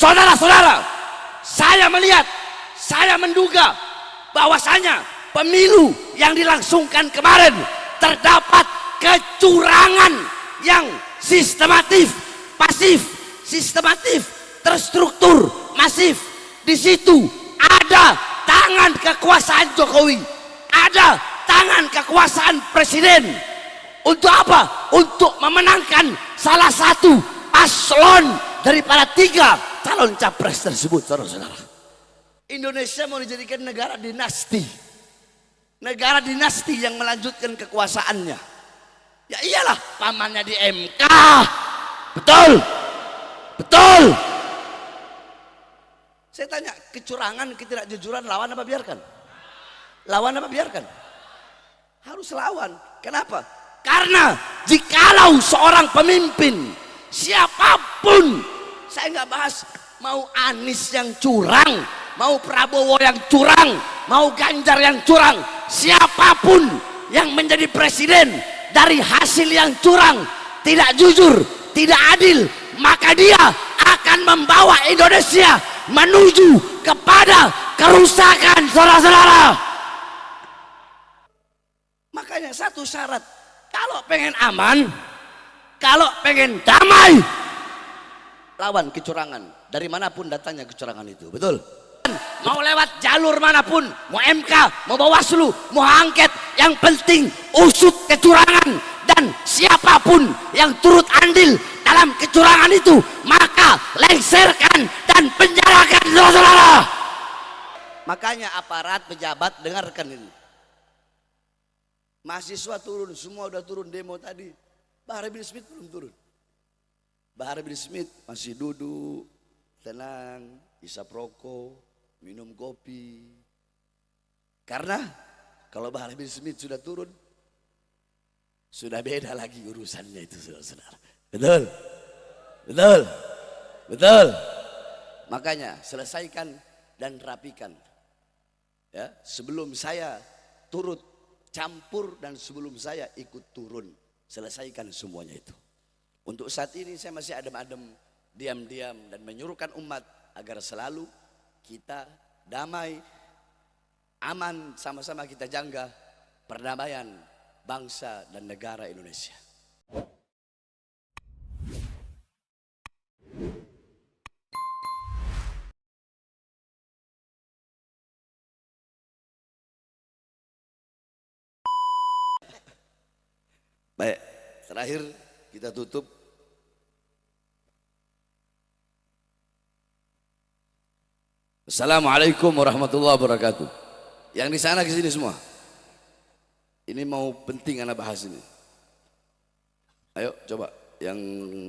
Saudara-saudara, saya melihat, saya menduga bahwasanya pemilu yang dilangsungkan kemarin terdapat kecurangan yang sistematif, pasif, sistematif, terstruktur, masif. Di situ ada tangan kekuasaan Jokowi, ada tangan kekuasaan presiden. Untuk apa? Untuk memenangkan salah satu paslon daripada 3 calon capres tersebut, saudara-saudara. Indonesia mau dijadikan negara dinasti, negara dinasti yang melanjutkan kekuasaannya. Ya iyalah, pamannya di MK, betul, betul. Saya tanya, kecurangan, ketidakjujuran lawan apa biarkan? Lawan apa biarkan? Harus lawan. Kenapa? Karena jikalau seorang pemimpin, siapapun, saya nggak bahas mau Anies yang curang, mau Prabowo yang curang, mau Ganjar yang curang, siapapun yang menjadi presiden dari hasil yang curang, tidak jujur, tidak adil, maka dia akan membawa Indonesia menuju kepada kerusakan, saudara-saudara. Makanya satu syarat, kalau pengen aman, kalau pengen damai, lawan kecurangan dari manapun datangnya kecurangan itu, betul? Mau lewat jalur manapun, mau MK, mau Bawaslu, mau angket, yang penting usut kecurangan, dan siapapun yang turut andil dalam kecurangan itu maka lengserkan dan penjarakan, saudara-saudara. Makanya aparat, pejabat, dengarkan ini. Mahasiswa turun, semua udah turun demo tadi. Bahar bin Smith belum turun. Bahar bin Smith masih duduk, tenang, isap rokok, minum kopi. Karena kalau Bahar bin Smith sudah turun, sudah beda lagi urusannya itu, saudara-saudara. Betul, betul, betul. Makanya selesaikan dan rapikan. Ya, sebelum saya turut campur dan sebelum saya ikut turun, selesaikan semuanya itu. Untuk saat ini saya masih adem-adem, diam-diam, dan menyuruhkan umat agar selalu kita damai, aman, sama-sama kita jaga perdamaian bangsa dan negara Indonesia. Baik, terakhir kita tutup. Assalamualaikum warahmatullahi wabarakatuh. Yang di sana ke sini semua. Ini mau penting anak bahas ini. Ayo coba yang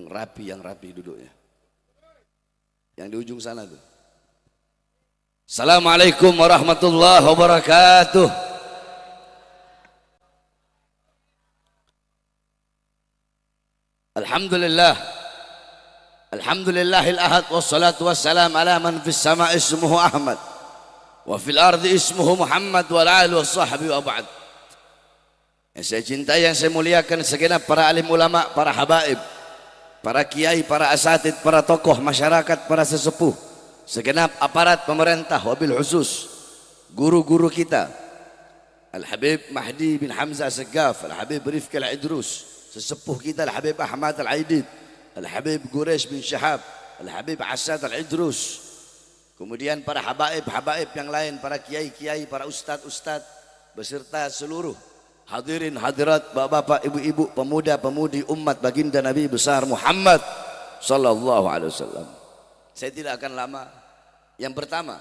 rapi duduknya. Yang di ujung sana tuh. Assalamualaikum warahmatullahi wabarakatuh. Alhamdulillah, Alhamdulillahil ahad, wassalatu wassalam ala man fis sama ismuhu Ahmad wa fil ardi ismuhu Muhammad wa ala alihi wa sahbihi wa ba'd. Yang saya cintai, yang saya muliakan, segenap para alim ulama, para habaib, para kiai, para asatid, para tokoh masyarakat, para sesepuh, segenap aparat pemerintah, wabil khusus guru-guru kita, Al-Habib Mahdi bin Hamzah Segaf, Al-Habib Rifki Al-Idrus, sesepuh kita Al-Habib Ahmad Al-Aidid, Al-Habib Quraish bin Syahab, Al-Habib Asad Al-Idrus, kemudian para habaib-habaib yang lain, para kiai-kiai, para ustad-ustad, beserta seluruh hadirin hadirat, bapak-bapak, ibu-ibu, pemuda-pemudi umat baginda Nabi besar Muhammad sallallahu alaihi wasallam. Saya tidak akan lama. Yang pertama,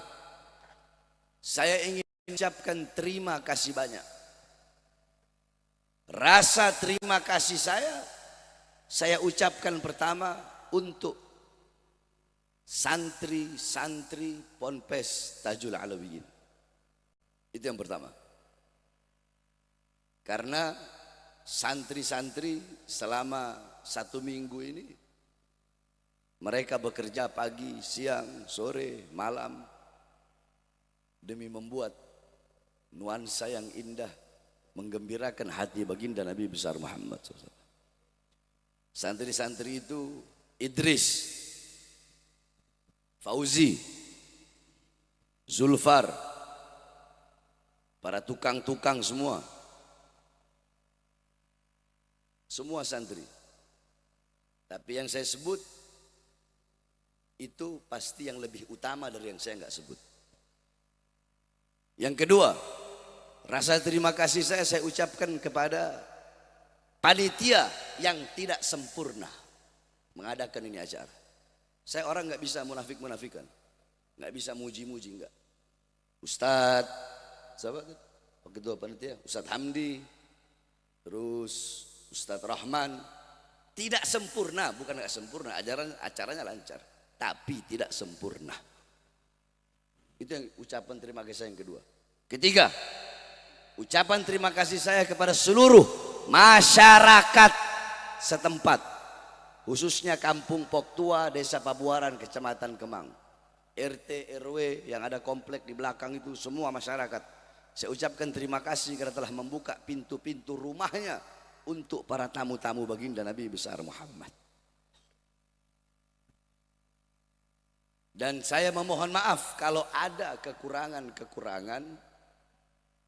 saya ingin mengucapkan terima kasih banyak. Rasa terima kasih saya ucapkan pertama untuk santri-santri Ponpes Tajul Alawiyin. Itu yang pertama. Karena santri-santri selama 1 minggu ini mereka bekerja pagi, siang, sore, malam demi membuat nuansa yang indah, menggembirakan hati baginda Nabi besar Muhammad SAW. Santri-santri itu Idris, Fauzi, Zulfar, para tukang-tukang semua santri. Tapi yang saya sebut itu pasti yang lebih utama dari yang saya nggak sebut. Yang kedua, rasa terima kasih saya ucapkan kepada panitia yang tidak sempurna mengadakan ini acara. Saya orang nggak bisa munafik-munafikan, nggak bisa muji-muji, nggak. Ustadz, siapa? Ketua panitia, Ustadz Hamdi, terus Ustadz Rahman, tidak sempurna, bukan nggak sempurna, acaranya lancar, tapi tidak sempurna. Itu yang ucapan terima kasih saya yang kedua. Ketiga, ucapan terima kasih saya kepada seluruh masyarakat setempat, khususnya Kampung Poktua, Desa Pabuaran, Kecamatan Kemang, RT, RW yang ada komplek di belakang itu, semua masyarakat. Saya ucapkan terima kasih karena telah membuka pintu-pintu rumahnya untuk para tamu-tamu baginda Nabi besar Muhammad. Dan saya memohon maaf kalau ada kekurangan-kekurangan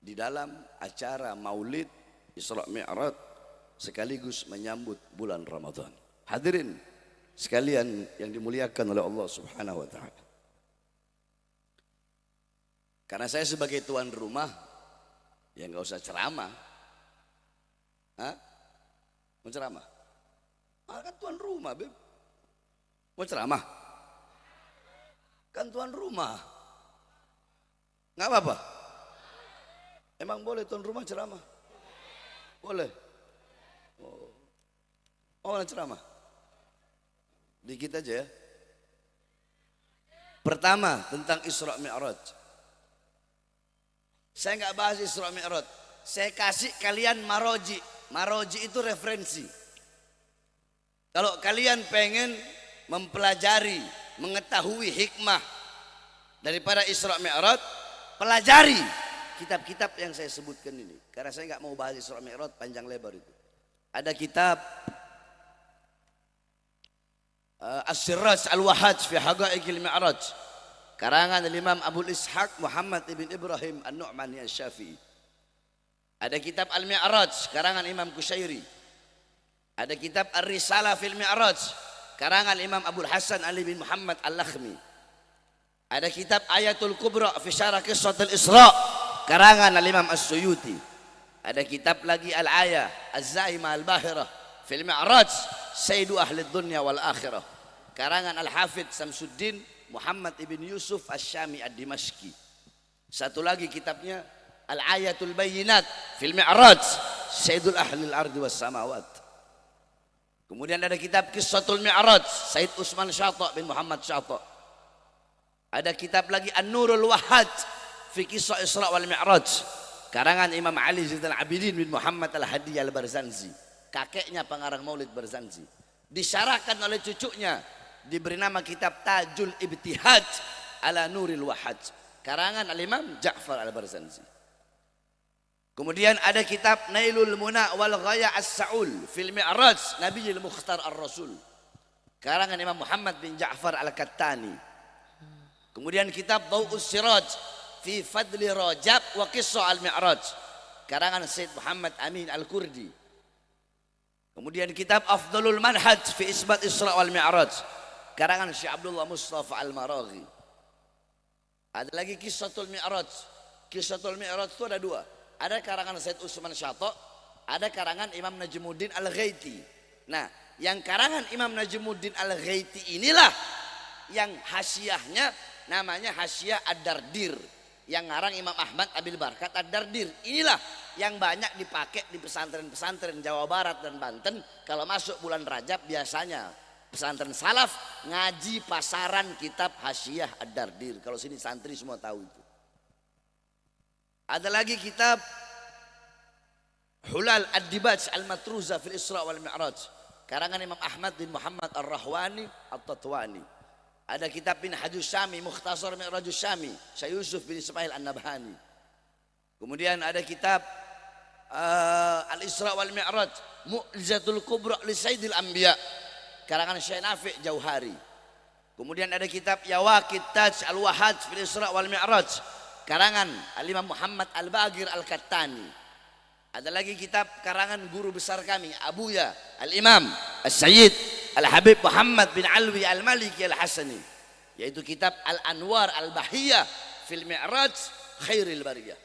di dalam acara Maulid Isra Mi'raj sekaligus menyambut bulan Ramadan. Hadirin sekalian yang dimuliakan oleh Allah Subhanahu wa taala. Karena saya sebagai tuan rumah, ya nggak usah ceramah. Hah? Mau ceramah? Kan tuan rumah, Beb. Mau ceramah? Kan tuan rumah. Nggak apa-apa? Emang boleh tuan rumah ceramah? Boleh? Oh, ceramah? Dikit aja ya. Pertama, tentang Isra Mi'raj. Saya nggak bahas Isra Mi'raj. Saya kasih kalian maroji. Maroji itu referensi. Kalau kalian pengen mempelajari, mengetahui hikmah daripada Isra Mi'raj, pelajari kitab-kitab yang saya sebutkan ini. Karena saya nggak mau bahas Isra Mi'raj panjang lebar itu. Ada kitab As-Siraj Al-Wahaj fi Haqa'iqil Mi'raj, karangan Imam Abu Ishaq Muhammad ibn Ibrahim An-Nu'mani Asy-Syafi'i. Ada kitab Al-Mi'raj, karangan Imam Kusyairi. Ada kitab Ar-Risalah fil Mi'raj, karangan Imam Abu Hasan Ali bin Muhammad Al-Lakhmi. Ada kitab Ayatul Kubra fi Syarah Qissatul Isra, karangan Imam As-Suyuti. Ada kitab lagi Al-Ayah Az-Zaimah Al-Bahirah fil Mi'raj Sayyidu Ahli Dunya wal Akhirah, karangan Al-Hafidh Samsuddin Muhammad ibn Yusuf Asy-Syami Ad-Dimashqi. Satu lagi kitabnya Al-Ayatul Bayyinat fil Mi'raj Sayyidul Ahlil Ardi was Samawat. Kemudian ada kitab Qissatul Mi'raj Sayyid Utsman Syata' bin Muhammad Syata'. Ada kitab lagi An-Nurul Wahhaj fi Qissah Isra wal Mi'raj, karangan Imam Ali Zainal Abidin bin Muhammad Al-Hadi Al-Barzanji, kakeknya pengarang Maulid Barzanji. Disyarahkan oleh cucunya, diberi nama kitab Tajul Ibtihaj ala Nuril Wahhaj, karangan Al-Imam Ja'far Al-Barzanji. Kemudian ada kitab Nailul Muna wal Ghaya As-Sa'ul fil Mi'raj Nabiyil Mukhtar Ar-Rasul, karangan Imam Muhammad bin Ja'far Al-Kattani. Kemudian kitab Dau'us Siraj fi Fadli Rajab wa Qissah Al-Mi'raj, karangan Sayyid Muhammad Amin Al-Kurdi. Kemudian kitab Afdalul Manhaj fi Isbat Isra wal Mi'raj, karangan Syekh Abdullah Mustafa Al-Maraghi. Ada lagi Qissatul Mi'raj. Qissatul Mi'raj itu ada dua. Ada karangan Sayyid Utsman Syata', ada karangan Imam Najmuddin Al-Ghaiti. Nah, yang karangan Imam Najmuddin Al-Ghaiti inilah yang hasyiahnya namanya Hasyiah Ad-Dardir, yang ngarang Imam Ahmad Abil Barkat Ad-Dardir. Inilah yang banyak dipakai di pesantren-pesantren Jawa Barat dan Banten. Kalau masuk bulan Rajab biasanya pesantren salaf ngaji pasaran kitab Hasyiah Ad-Dardir. Kalau sini santri semua tahu itu. Ada lagi kitab Hulal Ad-Dibaj Al-Matruza fil Isra wal Mi'raj, karangan Imam Ahmad bin Muhammad Ar-Rahwani At-Tatwani. Ada kitab bin Hajjus Syami Mukhtasar Mi'rajus Syami Syekh Yusuf bin Ismail An-Nabhani. Kemudian ada kitab Al-Isra wal Mi'raj Mu'jizatul Kubra li Sayyidil Anbiya, karangan Syekh Nafi' Jauhari. Kemudian ada kitab Yawaqit Taj Al-Wahaj fil Isra wal Mi'raj karangan Al-Imam Muhammad Al-Bagir Al-Kattani. Ada lagi kitab karangan guru besar kami Abuya Al-Imam As-Sayyid Al-Habib Muhammad bin Alwi Al-Maliki Al-Hasani, yaitu kitab Al-Anwar Al-Bahiyah fil Mi'raj Khairil Bariyah.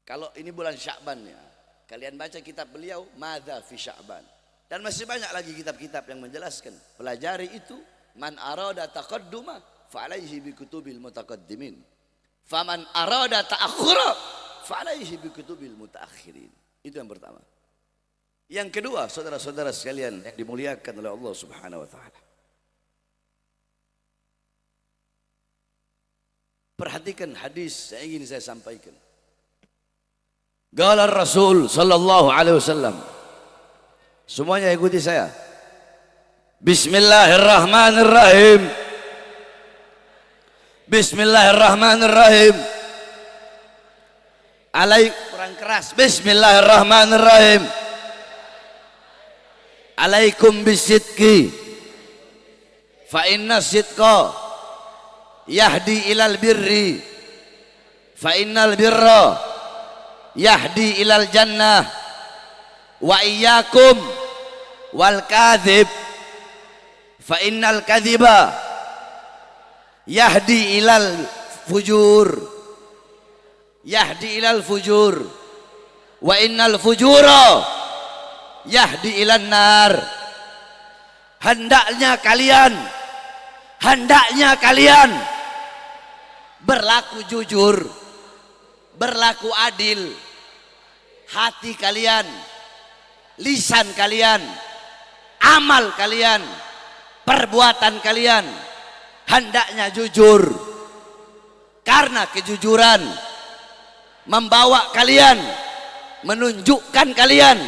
Kalau ini bulan Sya'ban ya, kalian baca kitab beliau Madza fi Sya'ban. Dan masih banyak lagi kitab-kitab yang menjelaskan. Pelajari itu, man arada taqadduma fa'alaihi bi kutubil mutaqaddimin. Faman arada ta'akhura fa'alaihi bi kutubil mutaakhirin. Itu yang pertama. Yang kedua, saudara-saudara sekalian yang dimuliakan oleh Allah Subhanahu wa taala. Perhatikan hadis yang ingin saya sampaikan. Qala Rasul sallallahu alaihi wasallam. Semuanya ikuti saya. Bismillahirrahmanirrahim. Bismillahirrahmanirrahim. Kurang keras. Bismillahirrahmanirrahim. Alaikum bisidqi. Fa inna sidqa yahdi ilal birri. Fa innal birra yahdi ilal jannah. Wa iyyakum wal kadhib fa innal kadhiba yahdi ilal fujur wa innal fujura yahdi ilan nar. Hendaknya kalian berlaku jujur, berlaku adil. Hati kalian, lisan kalian, amal kalian, perbuatan kalian hendaknya jujur. Karena kejujuran membawa kalian, menunjukkan kalian,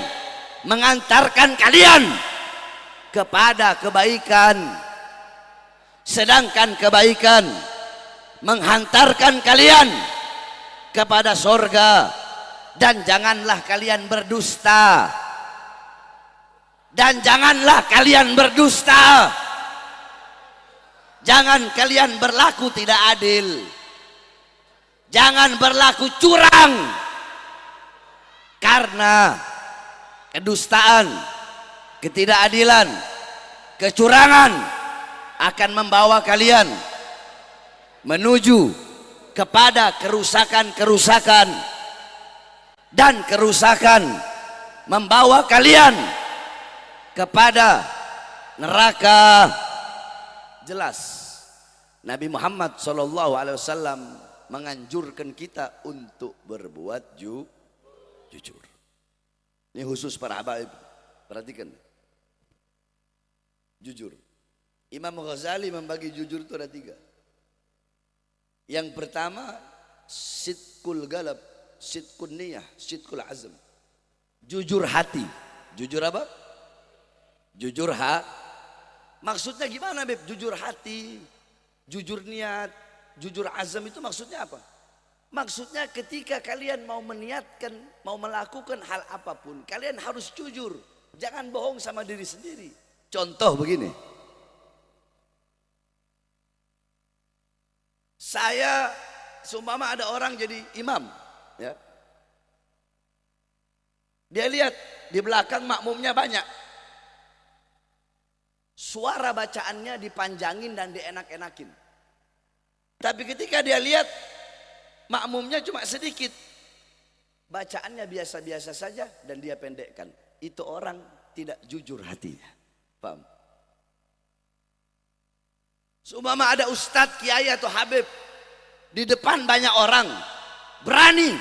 mengantarkan kalian kepada kebaikan. Sedangkan kebaikan menghantarkan kalian kepada surga. Dan janganlah kalian berdusta. Jangan kalian berlaku tidak adil. Jangan berlaku curang. Karena kedustaan, ketidakadilan, kecurangan akan membawa kalian menuju kepada kerusakan-kerusakan. Dan kerusakan membawa kalian kepada neraka. Jelas Nabi Muhammad SAW menganjurkan kita untuk berbuat jujur. Ini khusus para habaib. Perhatikan. Jujur. Imam Ghazali membagi jujur itu ada 3. Yang pertama, sidqul galab, sidqun niyah, sidqul azm. Jujur hati. Jujur apa? Jujur maksudnya gimana Beb? Jujur hati, jujur niat, jujur azam itu maksudnya apa? Maksudnya ketika kalian mau meniatkan, mau melakukan hal apapun, kalian harus jujur. Jangan bohong sama diri sendiri. Contoh begini. Saya seumpama ada orang jadi imam, ya. Dia lihat di belakang makmumnya banyak. Suara bacaannya dipanjangin dan dienak-enakin. Tapi ketika dia lihat makmumnya cuma sedikit, bacaannya biasa-biasa saja dan dia pendekkan. Itu orang tidak jujur hatinya. Paham? Seumpama ada ustadz, kiai atau habib di depan banyak orang, berani,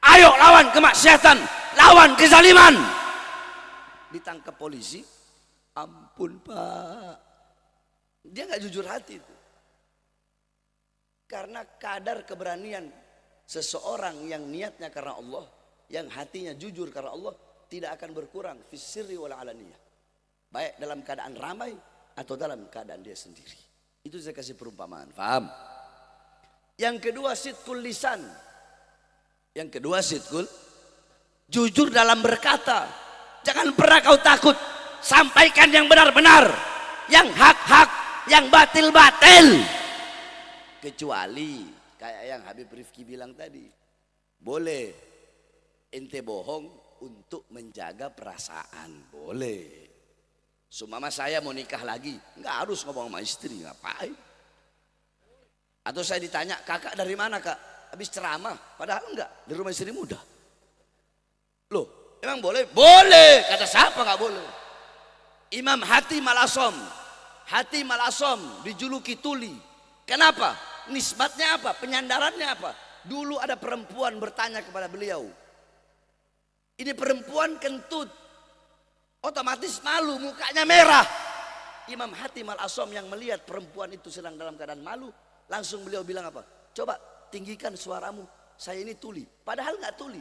ayo lawan kemaksiatan, lawan kezaliman, ditangkap polisi, ampun Pak, dia nggak jujur hati itu. Karena kadar keberanian seseorang yang niatnya karena Allah, yang hatinya jujur karena Allah, tidak akan berkurang fis sirri wal alaniyah, baik dalam keadaan ramai atau dalam keadaan dia sendiri. Itu saya kasih perumpamaan, paham? Yang kedua sidqul lisan. Yang kedua sidqul, jujur dalam berkata. Jangan pernah kau takut, sampaikan yang benar-benar. yang hak-hak, yang batil-batil. Kecuali kayak yang Habib Rifki bilang tadi, boleh ente bohong untuk menjaga perasaan, boleh. Sumama saya mau nikah lagi, nggak harus ngomong sama istri, ngapain? Atau saya ditanya, kakak dari mana kak? Habis ceramah, padahal enggak, di rumah istri muda. Loh, emang boleh? Boleh, kata siapa nggak boleh? Imam Hatim Al-Asom dijuluki tuli. Kenapa? Nisbatnya apa? Penyandarannya apa? Dulu ada perempuan bertanya kepada beliau. Ini perempuan kentut, otomatis malu, mukanya merah. Imam Hatim Al-Asom yang melihat perempuan itu sedang dalam keadaan malu, langsung beliau bilang apa? Coba tinggikan suaramu, saya ini tuli. Padahal nggak tuli.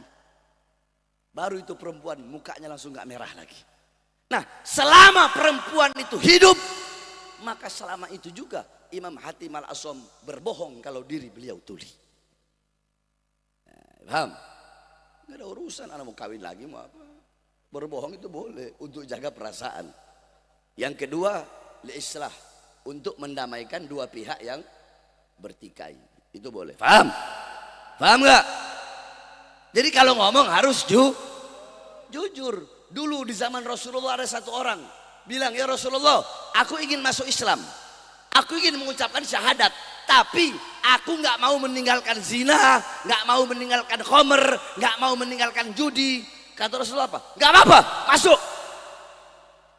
Baru itu perempuan mukanya langsung nggak merah lagi. Nah, selama perempuan itu hidup, maka selama itu juga Imam Hatim Al-Asom berbohong kalau diri beliau tuli. Paham? Nggak ada urusan, anak mau kawin lagi mau apa? Berbohong itu boleh untuk jaga perasaan. Yang kedua, liislah, untuk mendamaikan dua pihak yang bertikai. Itu boleh. Paham? Paham nggak? Jadi kalau ngomong harus jujur. Dulu di zaman Rasulullah ada satu orang bilang, ya Rasulullah, aku ingin masuk Islam, aku ingin mengucapkan syahadat, tapi aku nggak mau meninggalkan zina, nggak mau meninggalkan khamr, nggak mau meninggalkan judi. Kata Rasulullah apa? Nggak apa-apa, masuk.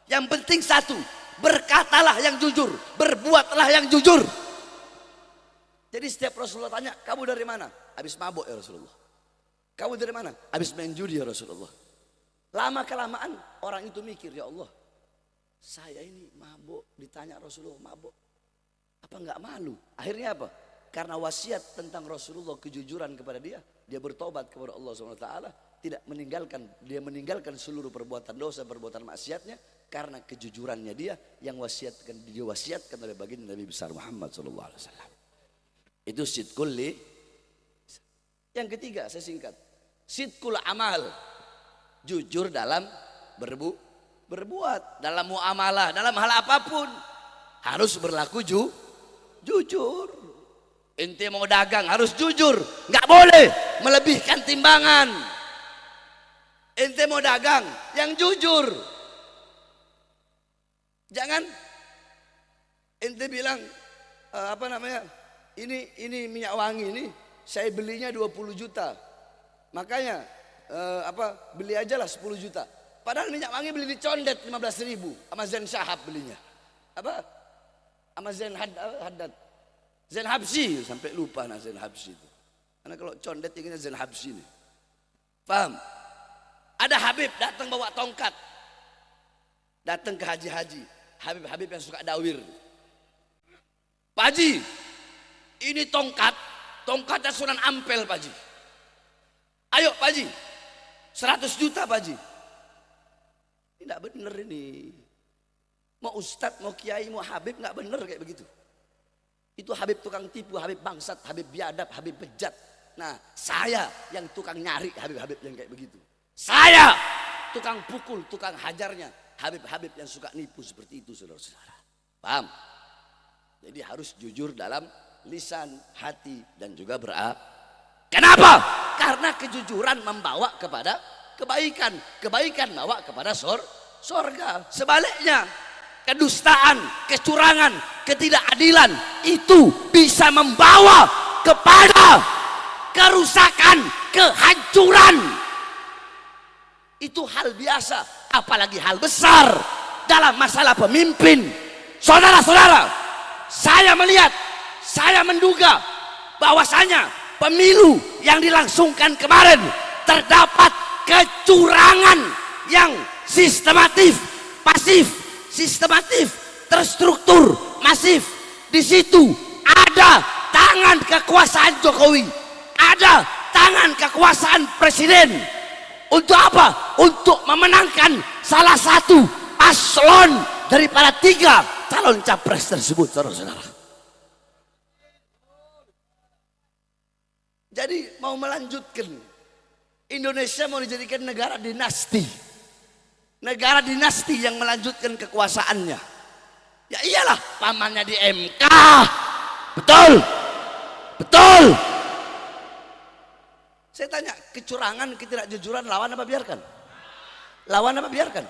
Yang penting satu, berkatalah yang jujur, berbuatlah yang jujur. Jadi setiap Rasulullah tanya, kamu dari mana? Habis mabuk ya Rasulullah. Kamu dari mana? Habis main judi ya Rasulullah. Lama kelamaan orang itu mikir, ya Allah, saya ini mabuk, ditanya Rasulullah mabuk, apa nggak malu? Akhirnya apa? Karena wasiat tentang Rasulullah, kejujuran kepada dia bertobat kepada Allah SWT, tidak meninggalkan seluruh perbuatan dosa, perbuatan maksiatnya, karena kejujurannya dia yang diwasiatkan oleh baginda Nabi besar Muhammad SAW. Itu sidqul li. Yang ketiga saya singkat, sidqul amal. Jujur dalam berbuat, dalam muamalah, dalam hal apapun harus berlaku jujur. Ente mau dagang harus jujur, nggak boleh melebihkan timbangan. Ente mau dagang yang jujur, jangan ente bilang ini minyak wangi ini saya belinya 20 juta, makanya beli aja lah 10 juta. Padahal minyak wangi beli di Condet 15.000 sama Zen Shahab belinya. Sama Zen Haddad. Zen Habsyi, sampai lupa Zen Habsyi itu. Karena kalau Condet ingatnya Zen Habsyi nih. Paham? Ada Habib datang bawa tongkat. Datang ke haji-haji. Habib-habib yang suka dawir. Pak Haji, ini tongkatnya Sunan Ampel Pak Haji. Ayo Pak Haji, 100 juta Pak Haji. Ini gak bener ini. Mau ustadz, mau kiai, mau habib gak bener kayak begitu. Itu habib tukang tipu, habib bangsat, habib biadab, habib bejat. Nah saya yang tukang nyari habib-habib yang kayak begitu. Saya tukang pukul, tukang hajarnya habib-habib yang suka nipu seperti itu saudara-saudara. Paham? Jadi harus jujur dalam lisan, hati dan juga Kenapa? Karena kejujuran membawa kepada kebaikan, kebaikan bawa kepada surga. Sebaliknya, kedustaan, kecurangan, ketidakadilan itu bisa membawa kepada kerusakan, kehancuran. Itu hal biasa, apalagi hal besar dalam masalah pemimpin. Saudara-saudara, saya melihat, saya menduga bahwasanya pemilu yang dilangsungkan kemarin terdapat kecurangan yang sistematif, terstruktur, masif. Di situ ada tangan kekuasaan Jokowi, ada tangan kekuasaan presiden. Untuk apa? Untuk memenangkan salah satu paslon daripada 3 calon capres tersebut, saudara-saudara. Jadi mau melanjutkan, Indonesia mau dijadikan negara dinasti. Negara dinasti yang melanjutkan kekuasaannya. Ya iyalah, pamannya di MK. Betul. Betul. Saya tanya, kecurangan, ketidakjujuran lawan apa biarkan? Lawan apa biarkan?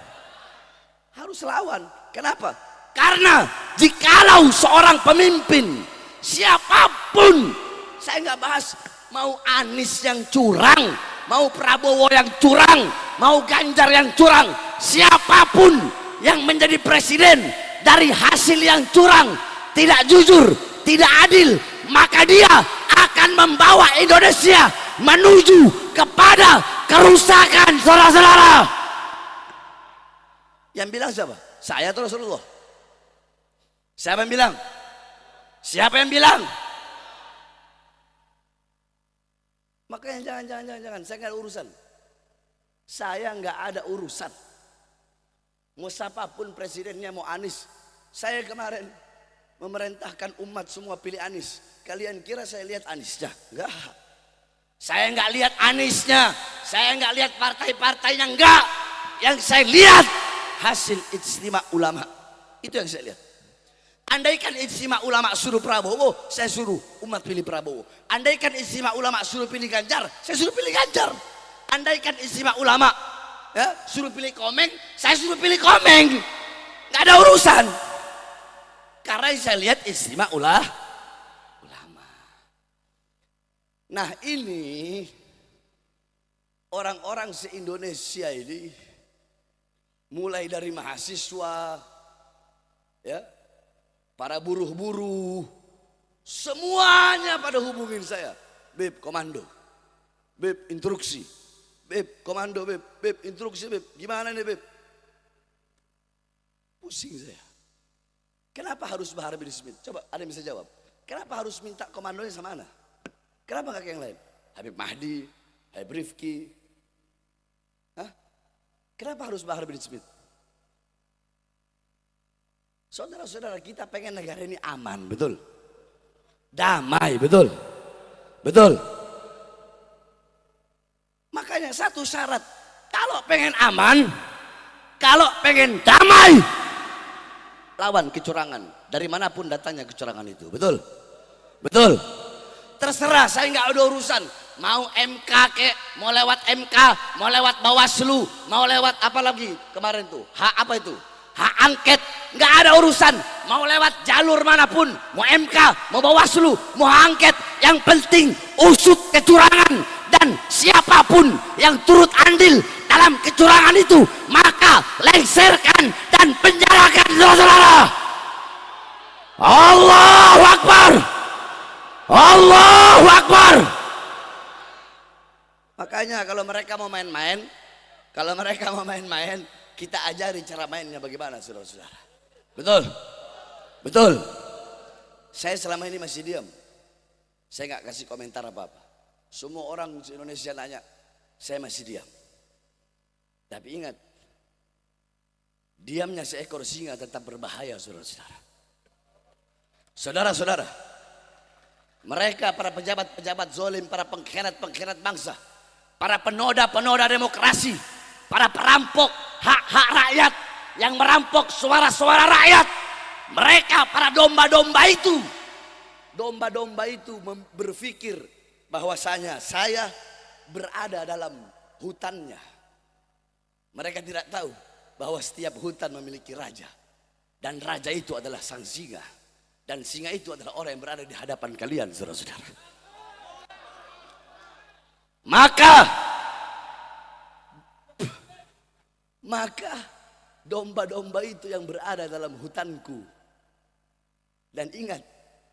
Harus lawan. Kenapa? Karena jikalau seorang pemimpin siapapun, saya nggak bahas mau Anies yang curang, mau Prabowo yang curang, mau Ganjar yang curang, siapapun yang menjadi presiden dari hasil yang curang, tidak jujur, tidak adil, maka dia akan membawa Indonesia menuju kepada kerusakan, saudara-saudara. Yang bilang siapa? Saya atau Rasulullah? Siapa yang bilang? Siapa yang bilang? Makanya jangan, saya nggak ada urusan. Saya nggak ada urusan. Mau siapapun presidennya, mau Anies. Saya kemarin memerintahkan umat semua pilih Anies. Kalian kira saya lihat Aniesnya? Enggak. Saya nggak lihat Aniesnya. Saya nggak lihat partai-partainya, enggak. Yang saya lihat hasil ijtima ulama. Itu yang saya lihat. Andaikan ijtima ulama suruh Prabowo, saya suruh umat pilih Prabowo. Andaikan ijtima ulama suruh pilih Ganjar, saya suruh pilih Ganjar. Andaikan ijtima ulama ya, suruh pilih Komeng, saya suruh pilih Komeng. Nggak ada urusan. Karena saya lihat ijtima ulama. Nah ini orang-orang se-Indonesia ini, mulai dari mahasiswa, ya, para buruh-buruh, semuanya pada hubungin saya. Beb, komando. Beb, instruksi. Beb, komando, beb. Beb, instruksi, beb. Gimana nih, beb? Pusing saya. Kenapa harus Bahar bin Smith? Coba ada yang bisa jawab. Kenapa harus minta komandonya sama ana? Kenapa gak kayak yang lain? Habib Mahdi, Habib Rifki. Hah? Kenapa harus Bahar bin Smith? Saudara-saudara, kita pengen negara ini aman, betul? Damai, betul? Betul? Makanya satu syarat, kalau pengen aman, kalau pengen damai, lawan kecurangan. Dari manapun datangnya kecurangan itu, betul? Betul? Terserah, saya nggak ada urusan. Mau MK kek, mau lewat MK, mau lewat Bawaslu, mau lewat apa lagi kemarin tuh? Hak apa itu? Hak angket, nggak ada urusan. Mau lewat jalur manapun, mau MK, mau Bawaslu, mau hak angket, yang penting usut kecurangan, dan siapapun yang turut andil dalam kecurangan itu, maka lengserkan dan penjarakan, saudara-saudara. Allahu Akbar. Allahu Akbar. Makanya kalau mereka mau main-main, kita ajari cara mainnya bagaimana, saudara-saudara. Betul? Betul? Saya selama ini masih diam. Saya nggak kasih komentar apa-apa. Semua orang di Indonesia nanya, saya masih diam. Tapi ingat, diamnya seekor singa tetap berbahaya, saudara-saudara. Saudara-saudara, mereka para pejabat-pejabat zolim, para pengkhianat-pengkhianat bangsa, para penoda-penoda demokrasi, para perampok hak-hak rakyat yang merampok suara-suara rakyat, mereka para domba-domba itu berpikir bahwasanya saya berada dalam hutannya. Mereka tidak tahu bahwa setiap hutan memiliki raja, dan raja itu adalah sang singa. Dan singa itu adalah orang yang berada di hadapan kalian, saudara-saudara. Maka domba-domba itu yang berada dalam hutanku. Dan ingat,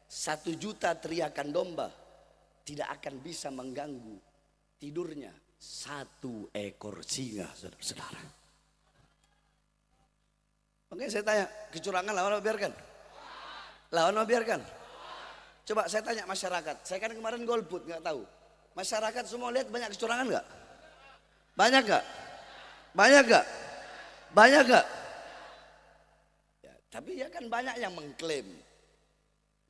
1 juta teriakan domba tidak akan bisa mengganggu tidurnya 1 ekor singa, saudara-saudara. Makanya saya tanya, kecurangan lawan apa biarkan? Lawan apa biarkan? Coba saya tanya masyarakat. Saya kan kemarin golput, nggak tahu. Masyarakat semua lihat banyak kecurangan nggak? Banyak nggak? Banyak nggak? Banyak nggak? Ya, tapi ya kan banyak yang mengklaim.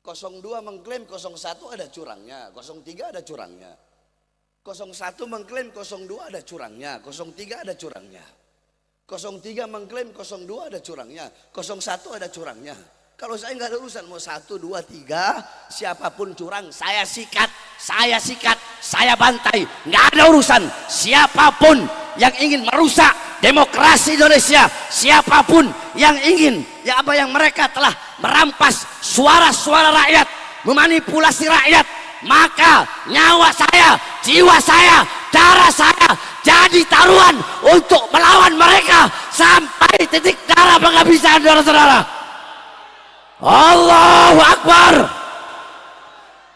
02 mengklaim 01 ada curangnya, 03 ada curangnya. 01 mengklaim 02 ada curangnya, 03 ada curangnya. 03 mengklaim 02 ada curangnya, 01 ada curangnya. Kalau saya nggak ada urusan mau 1, 2, 3, siapapun curang saya sikat, saya bantai, nggak ada urusan. Siapapun yang ingin merusak demokrasi Indonesia, siapapun yang ingin yang mereka telah merampas suara-suara rakyat, memanipulasi rakyat, maka nyawa saya, jiwa saya, darah saya jadi taruhan untuk melawan mereka sampai titik darah penghabisan, saudara-saudara. Allahu Akbar.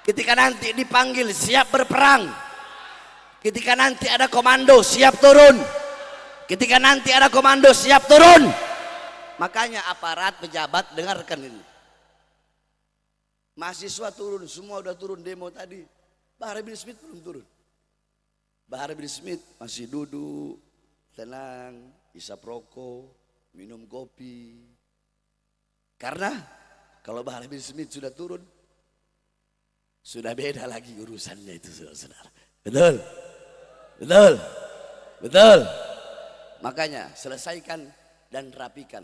Ketika nanti dipanggil siap berperang, ketika nanti ada komando siap turun, ketika nanti ada komando siap turun. Makanya aparat pejabat dengarkan ini. Mahasiswa turun, semua udah turun demo tadi. Bahar bin Smith belum turun. Bahar bin Smith masih duduk, tenang, isap rokok, minum kopi. Karena kalau Bahar bin Smith sudah turun, sudah beda lagi urusannya itu, saudara-saudara. Betul? Betul? Betul? Makanya selesaikan dan rapikan.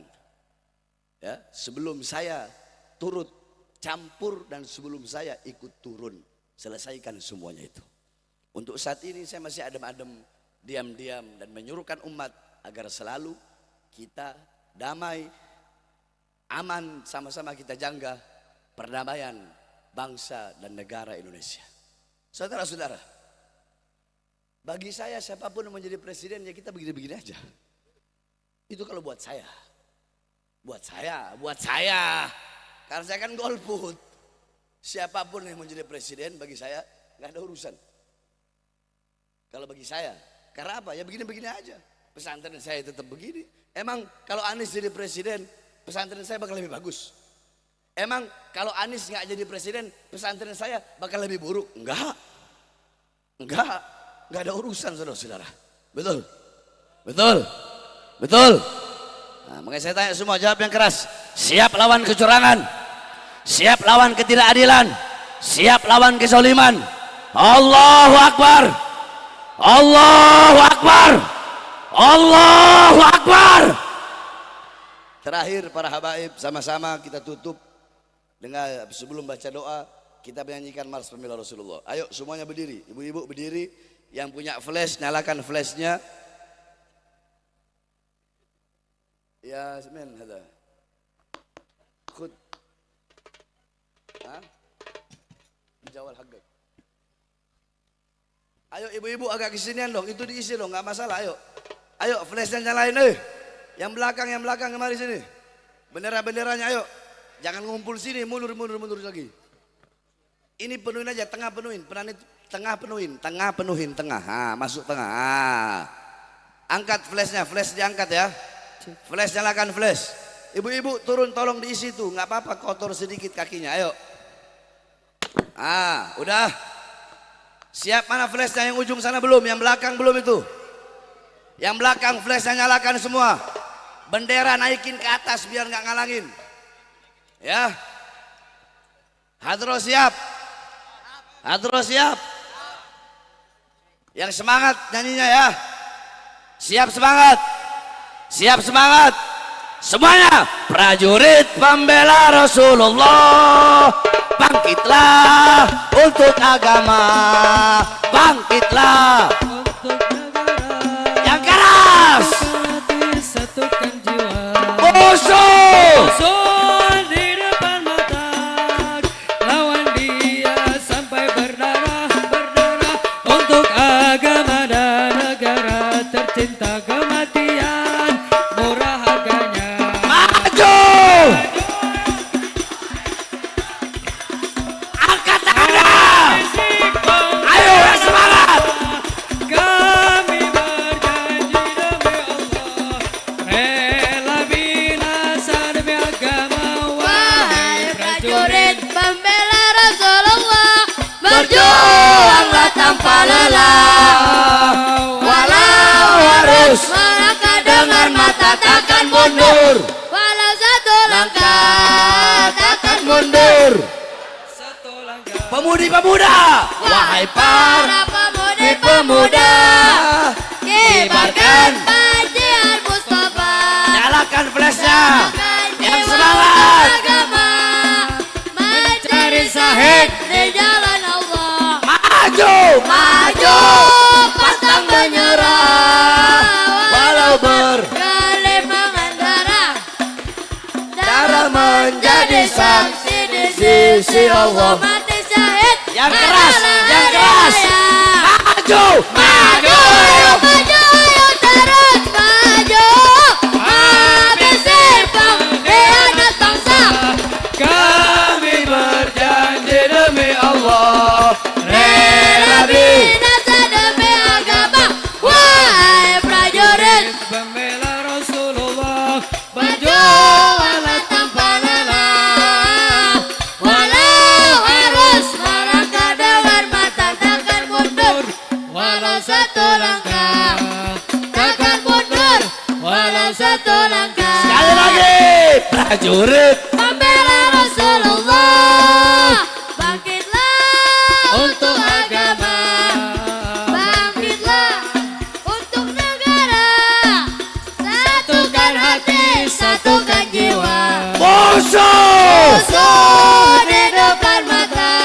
Ya, sebelum saya turut campur dan sebelum saya ikut turun, selesaikan semuanya itu. Untuk saat ini saya masih adem-adem, diam-diam dan menyuruhkan umat agar selalu kita damai, aman, sama-sama kita jaga perdamaian bangsa dan negara Indonesia. Saudara-saudara, bagi saya siapapun yang menjadi presiden ya kita begini-begini aja. Itu kalau buat saya. Buat saya. Karena saya kan golput. Siapapun yang menjadi presiden bagi saya nggak ada urusan. Kalau bagi saya, karena apa? Ya begini-begini aja. Pesantren saya tetap begini. Emang kalau Anies jadi presiden, pesantren saya bakal lebih bagus? Emang kalau Anies nggak jadi presiden, pesantren saya bakal lebih buruk? Enggak ada urusan, saudara-saudara. Betul? Nah, makanya saya tanya semua, jawab yang keras. Siap lawan kecurangan, siap lawan ketidakadilan, siap lawan kezaliman. Allahu Akbar, Allahu Akbar, Allahu Akbar. Terakhir para habaib, sama-sama kita tutup dengan sebelum baca doa kita menyanyikan Mars Pembela Rasulullah. Ayo semuanya berdiri, ibu-ibu berdiri, yang punya flash nyalakan flashnya. Ya men hada. Khud. Jawal haggak. Ayo ibu-ibu agak kesinian dong, itu diisi dong, nggak masalah. Ayo flashnya nyalain Yang belakang kemari sini. Bendera-benderanya ayo. Jangan ngumpul sini, mundur lagi. Ini penuhin aja, tengah penuhin. Tengah penuhin. Masuk tengah. Angkat flashnya, flash diangkat ya. Flash nyalakan flash. Ibu-ibu turun tolong diisi tuh, nggak apa-apa kotor sedikit kakinya. Ayo. Udah. Siap mana flashnya yang ujung sana belum? Yang belakang belum itu? Yang belakang flashnya nyalakan semua. Bendera naikin ke atas biar nggak ngalangin. Ya. Hadro siap. Yang semangat nyanyinya ya. Siap semangat. Semuanya prajurit pembela Rasulullah, bangkitlah untuk agama, bangkitlah untuk negara. Yang keras. Satukan jiwa. Musuh di depan mata, lawan dia sampai berdarah untuk agama dan negara tercinta. Kematian murah harganya. Maju! Angkat tangannya! Ayo semangat! Kami berjanji demi Allah, rela binasa demi agama. Wahai prajurit pembela Rasulullah, berjuanglah tanpa lelah. Walau harus melangkah dengan mata takkan mundur. Walau satu langkah takkan mundur. Pemudi-pemuda, wahai para pemudi-pemuda, kibarkan panjian Mustafa. Nyalakan flashnya, yang semangat. syahid di jalan Allah. Maju, Maju, pantang menyerah, walau bergelimpangan darah menjadi saksi di sisi Allah. Mati syahid Yang keras, adalah yang hari keras. raya. Maju, Maju, ayo maju, ayo terus maju. Habisi pengkhianat bangsa. Kami berjanji demi Allah, Rela binasa demi agama. Wahai prajurit, pembela Rasulullah, berjuanglah tanpa lelah. Walau harus melangkah dengan mata, takkan mundur. Walau satu langkah, takkan mundur. Walau satu langkah. sekali lagi, prajurit. Pembela Rasulullah, bangkitlah untuk agama, bangkitlah untuk negara. Satukan hati, satukan jiwa. Musuh, Musuh di depan mata,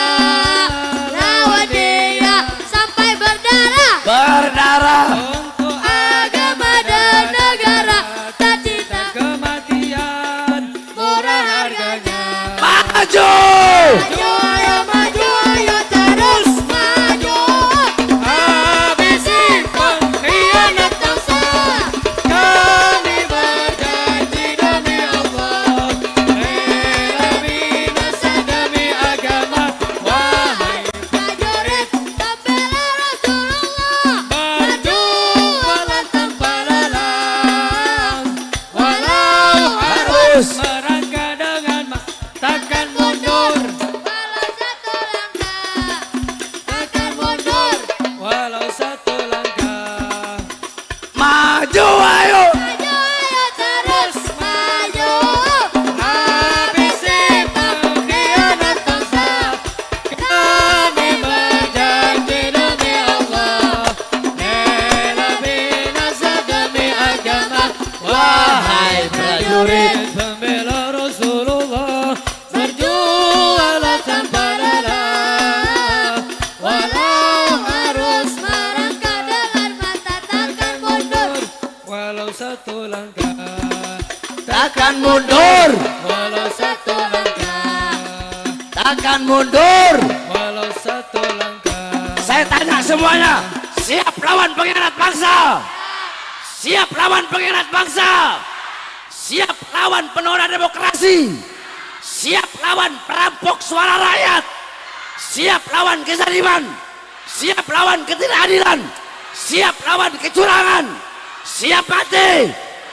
lawan dia sampai berdarah. berdarah. untuk Agama dan negara, tak cinta kematian, murah harganya. Maju, Maju, ayo terus maju. Habisi pengkhianat bangsa. kami berjanji demi Allah, rela binasa demi agama. Wahai Prajurit pembela Rasulullah, berjuanglah tanpa lelah, walau harus merangkak dengan takkan mundur, walau satu langkah, takkan mundur. walau satu langkah. maju, ayo. Maju, ayo terus maju. Habisi pengkhianat bangsa, kami berjanji demi Allah, rela binasa demi agama. Wahai prajurit pembela Rasulullah, berjuanglah tanpa lelah, walau Harus merangkak dengan mata, takkan mundur. walau satu langkah, Takkan mundur, walau satu langkah, takkan mundur. walau satu langkah. Saya tanya semuanya, siap lawan pengkhianat bangsa? Siap lawan pengkhianat bangsa? Siap lawan penodaan demokrasi? Siap lawan perampok suara rakyat? Siap lawan kezaliman? Siap lawan ketidakadilan? Siap lawan kecurangan? Siap mati?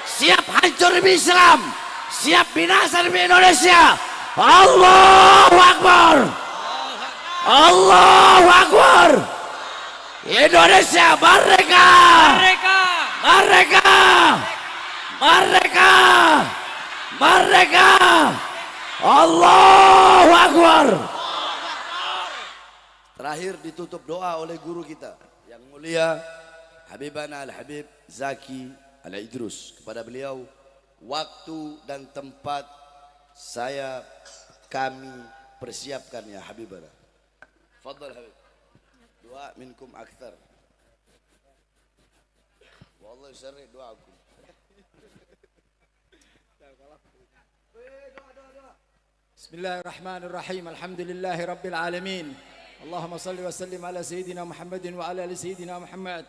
Siap hancur demi Islam? Siap binasa demi Indonesia? Allahu Akbar! Allahu Akbar! Indonesia merdeka! Mereka Merdeka! Merdeka! Merdeka! Allahu Akbar! Terakhir ditutup doa oleh guru kita yang mulia Habibana Al-Habib Zaki Al-Idrus. Kepada beliau waktu dan tempat kami persiapkan ya Habibana. Fadhal Habib. Doa minkum akthar. Wallah syarri doakum. Bismillahirrahmanirrahim. Alhamdulillahi rabbil alamin. Allahumma salli wa sallim ala sayyidina Muhammadin wa ala ali sayyidina Muhammad.